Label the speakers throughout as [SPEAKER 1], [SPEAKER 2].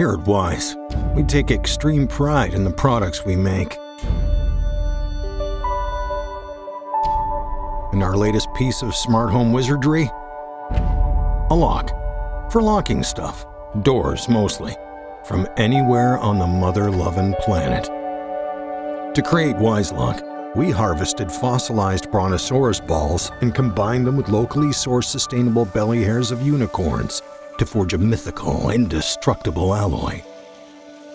[SPEAKER 1] Here at Wyze, we take extreme pride in the products we make. And our latest piece of smart home wizardry? A lock. For locking stuff, doors mostly, from anywhere on the mother-lovin' planet. To create Wyze Lock, we harvested fossilized brontosaurus balls and combined them with locally sourced sustainable belly hairs of unicorns to forge a mythical, indestructible alloy.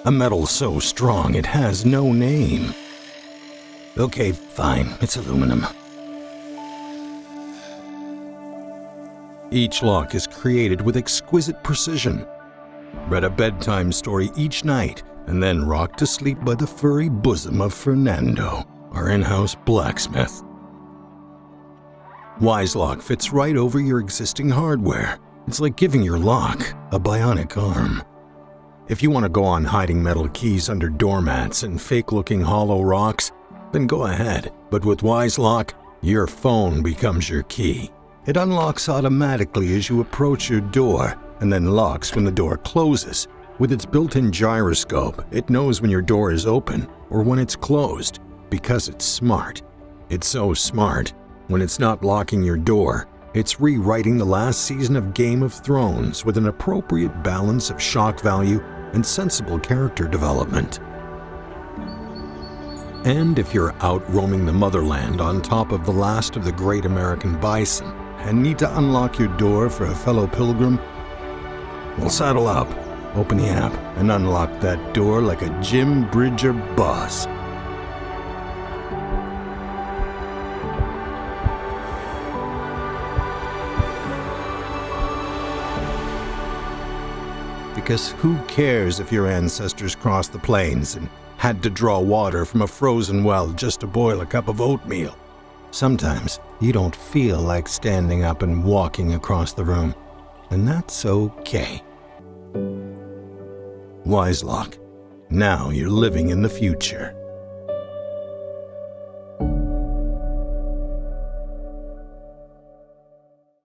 [SPEAKER 1] A metal so strong it has no name. Okay, fine, it's aluminum. Each lock is created with exquisite precision. Read a bedtime story each night and then rocked to sleep by the furry bosom of Fernando, our in-house blacksmith. Wyze Lock fits right over your existing hardware. It's like giving your lock a bionic arm. If you want to go on hiding metal keys under doormats and fake-looking hollow rocks, then go ahead. But with Wyze Lock, your phone becomes your key. It unlocks automatically as you approach your door and then locks when the door closes. With its built-in gyroscope, it knows when your door is open or when it's closed because it's smart. It's so smart, when it's not locking your door, it's rewriting the last season of Game of Thrones with an appropriate balance of shock value and sensible character development. And if you're out roaming the motherland on top of the last of the great American bison and need to unlock your door for a fellow pilgrim, well, saddle up, open the app, and unlock that door like a Jim Bridger boss. Because who cares if your ancestors crossed the plains and had to draw water from a frozen well just to boil a cup of oatmeal? Sometimes you don't feel like standing up and walking across the room, and that's okay. Wyze Lock. Now you're living in the future.